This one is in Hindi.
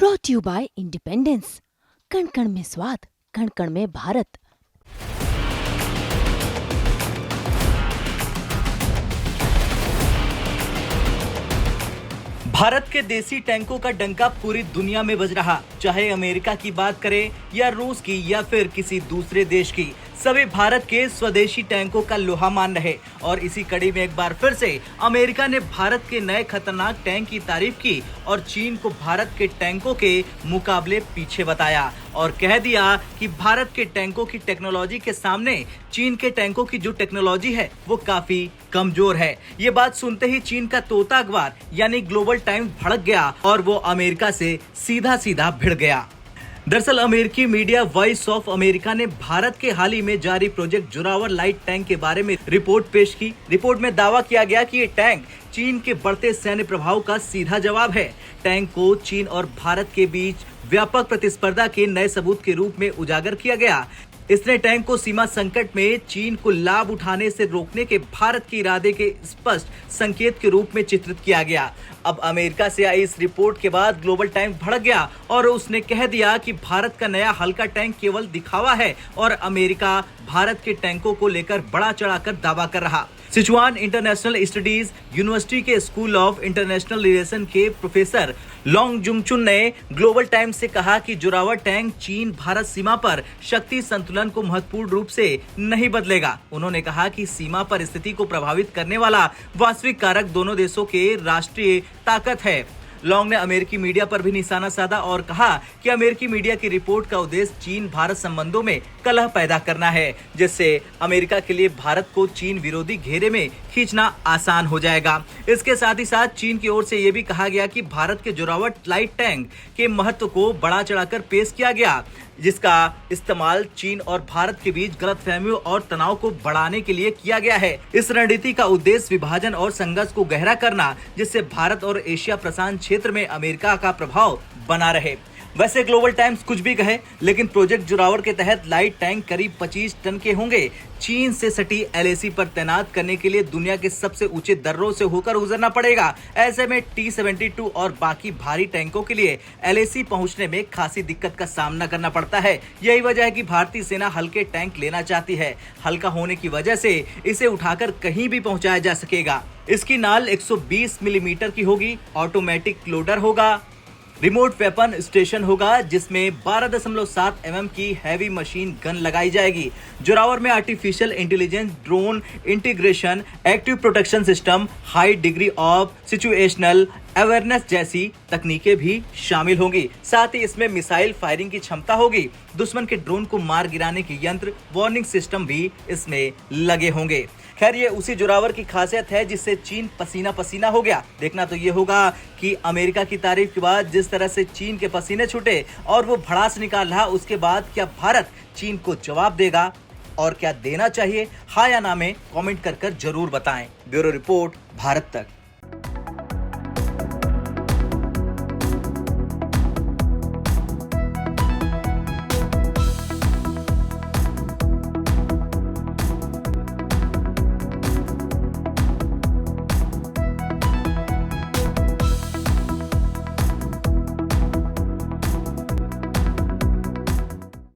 Brought you bye independence. कण कण में स्वाद, कण कण में भारत। भारत के देसी टैंकों का डंका पूरी दुनिया में बज रहा, चाहे अमेरिका की बात करें या रूस की या फिर किसी दूसरे देश की, सभी भारत के स्वदेशी टैंकों का लोहा मान रहे। और इसी कड़ी में एक बार फिर से अमेरिका ने भारत के नए खतरनाक टैंक की तारीफ की और चीन को भारत के टैंकों के मुकाबले पीछे बताया और कह दिया कि भारत के टैंकों की टेक्नोलॉजी के सामने चीन के टैंकों की जो टेक्नोलॉजी है वो काफी कमजोर है। ये बात सुनते ही चीन का तोता अखबार यानी ग्लोबल टाइम्स भड़क गया और वो अमेरिका से सीधा सीधा भिड़ गया। दरअसल अमेरिकी मीडिया वॉइस ऑफ अमेरिका ने भारत के हाल ही में जारी प्रोजेक्ट जोरावर लाइट टैंक के बारे में रिपोर्ट पेश की। रिपोर्ट में दावा किया गया कि ये टैंक चीन के बढ़ते सैन्य प्रभाव का सीधा जवाब है। टैंक को चीन और भारत के बीच व्यापक प्रतिस्पर्धा के नए सबूत के रूप में उजागर किया गया। इसने टैंक को सीमा संकट में चीन को लाभ उठाने से रोकने के भारत के इरादे के स्पष्ट संकेत के रूप में चित्रित किया गया। अब अमेरिका से आई इस रिपोर्ट के बाद ग्लोबल टाइम्स भड़क गया और उसने कह दिया कि भारत का नया हल्का टैंक केवल दिखावा है और अमेरिका भारत के टैंकों को लेकर बड़ा चढ़ाकर दावा कर रहा। सिचुआन इंटरनेशनल स्टडीज यूनिवर्सिटी के स्कूल ऑफ इंटरनेशनल रिलेशन के प्रोफेसर लोंग जुंगचुन ने ग्लोबल टाइम्स से कहा कि जोरावर टैंक चीन भारत सीमा पर शक्ति संतुलन को महत्वपूर्ण रूप से नहीं बदलेगा। उन्होंने कहा कि सीमा पर स्थिति को प्रभावित करने वाला वास्तविक कारक दोनों देशों के राष्ट्रीय ताकत है। लॉन्ग ने अमेरिकी मीडिया पर भी निशाना साधा और कहा कि अमेरिकी मीडिया की रिपोर्ट का उद्देश्य चीन भारत संबंधों में कलह पैदा करना है, जिससे अमेरिका के लिए भारत को चीन विरोधी घेरे में खींचना आसान हो जाएगा। इसके साथ ही साथ चीन की ओर से यह भी कहा गया कि भारत के जोरावर लाइट टैंक के महत्व को बढ़ा चढ़ाकर पेश किया गया, जिसका इस्तेमाल चीन और भारत के बीच गलतफहमियों और तनाव को बढ़ाने के लिए किया गया है। इस रणनीति का उद्देश्य विभाजन और संघर्ष को गहरा करना, जिससे भारत और एशिया प्रशांत क्षेत्र में अमेरिका का प्रभाव बना रहे। वैसे ग्लोबल टाइम्स कुछ भी कहे, लेकिन प्रोजेक्ट जोरावर के तहत लाइट टैंक करीब 25 टन के होंगे। चीन से सटी एलएसी पर तैनात करने के लिए दुनिया के सबसे ऊंचे दर्रों से होकर गुजरना पड़ेगा। ऐसे में T-72 और बाकी भारी टैंकों के लिए एलएसी पहुंचने में खासी दिक्कत का सामना करना पड़ता है। यही वजह है कि भारतीय सेना हल्के टैंक लेना चाहती है। हल्का होने की वजह से इसे उठाकर कहीं भी पहुंचाया जा सकेगा। इसकी नाल 120 मिलीमीटर की होगी, ऑटोमेटिक लोडर होगा, रिमोट वेपन स्टेशन होगा जिसमें 12.7 mm की हैवी मशीन गन लगाई जाएगी। जोरावर में artificial intelligence, drone integration, active protection system, high degree of situational awareness जैसी तकनीकें भी शामिल होंगी। साथ ही इसमें मिसाइल फायरिंग की क्षमता होगी। दुश्मन के ड्रोन को मार गिराने के यंत्र, वार्निंग सिस्टम भी इसमें लगे होंगे। खैर, ये उसी जोरावर की खासियत है जिससे चीन पसीना पसीना हो गया। देखना तो ये होगा कि अमेरिका की तारीफ के बाद जिस तरह से चीन के पसीने छूटे और वो भड़ास निकाल रहा, उसके बाद क्या भारत चीन को जवाब देगा और क्या देना चाहिए, हाँ या ना में कमेंट कर जरूर बताएं। ब्यूरो रिपोर्ट, भारत तक।